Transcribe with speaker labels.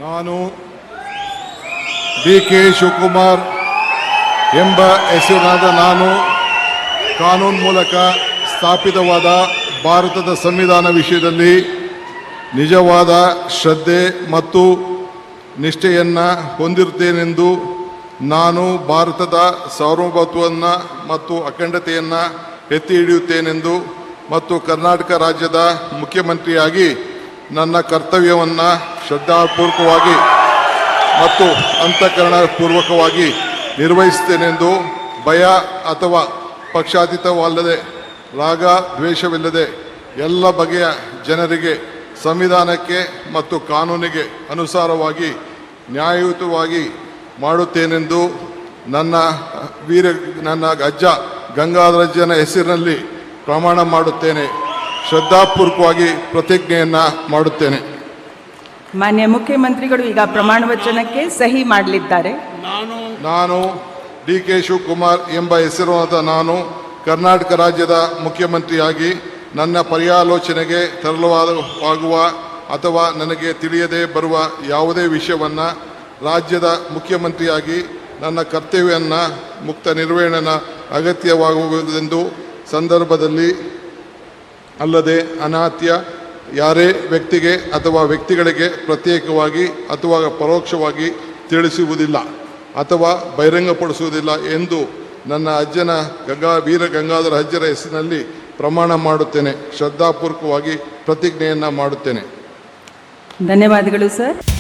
Speaker 1: ನಾನು ಡಿ.ಕೆ. ಶಿವಕುಮಾರ್ ಎಂಬ ಹೆಸರಿನಾದ ನಾನು ಕಾನೂನು ಮೂಲಕ ಸ್ಥಾಪಿತವಾದ ಭಾರತದ ಸಂವಿಧಾನ ವಿಷಯದಲ್ಲಿ ನಿಜವಾದ ಶ್ರದ್ಧೆ ಮತ್ತು ನಿಷ್ಠೆಯನ್ನು ಹೊಂದಿರುತ್ತೇನೆಂದು ನಾನು ಭಾರತದ ಸಾರ್ವಭೌಮತ್ವವನ್ನು ಮತ್ತು ಅಖಂಡತೆಯನ್ನು ಎತ್ತಿ ಹಿಡಿಯುತ್ತೇನೆಂದು ಮತ್ತು ಕರ್ನಾಟಕ ರಾಜ್ಯದ ಮುಖ್ಯಮಂತ್ರಿಯಾಗಿ ನನ್ನ ಕರ್ತವ್ಯವನ್ನು ಶ್ರದ್ಧಾಪೂರ್ವಕವಾಗಿ ಮತ್ತು ಅಂತಃಕರಣಪೂರ್ವಕವಾಗಿ ನಿರ್ವಹಿಸುತ್ತೇನೆಂದು ಭಯ ಅಥವಾ ಪಕ್ಷಾತೀತವಲ್ಲದೆ ರಾಗ ದ್ವೇಷವಿಲ್ಲದೆ ಎಲ್ಲ ಬಗೆಯ ಜನರಿಗೆ ಸಂವಿಧಾನಕ್ಕೆ ಮತ್ತು ಕಾನೂನಿಗೆ ಅನುಸಾರವಾಗಿ ನ್ಯಾಯಯುತವಾಗಿ ಮಾಡುತ್ತೇನೆಂದು ನನ್ನ ಅಜ್ಜ ಗಂಗಾಧರಜ್ಜನ ಹೆಸರಿನಲ್ಲಿ ಪ್ರಮಾಣ ಮಾಡುತ್ತೇನೆ. ಶ್ರದ್ಧಾಪೂರ್ವಕವಾಗಿ ಪ್ರತಿಜ್ಞೆಯನ್ನು ಮಾಡುತ್ತೇನೆ.
Speaker 2: ಮಾನ್ಯ ಮುಖ್ಯಮಂತ್ರಿಗಳು ಈಗ ಪ್ರಮಾಣ ವಚನಕ್ಕೆ ಸಹಿ ಮಾಡಲಿದ್ದಾರೆ.
Speaker 1: ನಾನು ಡಿ.ಕೆ. ಶಿವಕುಮಾರ್ ಎಂಬ ಹೆಸರಾದ ನಾನು ಕರ್ನಾಟಕ ರಾಜ್ಯದ ಮುಖ್ಯಮಂತ್ರಿಯಾಗಿ ನನ್ನ ಪರ್ಯಾಲೋಚನೆಗೆ ತರಲಾಗುವ ಅಥವಾ ನನಗೆ ತಿಳಿಯದೇ ಬರುವ ಯಾವುದೇ ವಿಷಯವನ್ನು ರಾಜ್ಯದ ಮುಖ್ಯಮಂತ್ರಿಯಾಗಿ ನನ್ನ ಕರ್ತವ್ಯವನ್ನು ಮುಕ್ತ ನಿರ್ವಹಣೆಯ ಅಗತ್ಯವಾಗುವುದೆಂದು ಸಂದರ್ಭದಲ್ಲಿ ಅಲ್ಲದೆ ಅನಾತ್ಯ ಯಾರೇ ವ್ಯಕ್ತಿಗೆ ಅಥವಾ ವ್ಯಕ್ತಿಗಳಿಗೆ ಪ್ರತ್ಯೇಕವಾಗಿ ಅಥವಾ ಪರೋಕ್ಷವಾಗಿ ತಿಳಿಸುವುದಿಲ್ಲ ಅಥವಾ ಬಹಿರಂಗಪಡಿಸುವುದಿಲ್ಲ ಎಂದು ನನ್ನ ಅಜ್ಜನ ವೀರ ಗಂಗಾಧರ ಅಜ್ಜರ ಹೆಸರಿನಲ್ಲಿ ಪ್ರಮಾಣ ಮಾಡುತ್ತೇನೆ. ಶ್ರದ್ಧಾಪೂರ್ವಕವಾಗಿ ಪ್ರತಿಜ್ಞೆಯನ್ನು ಮಾಡುತ್ತೇನೆ.
Speaker 2: ಧನ್ಯವಾದಗಳು ಸರ್.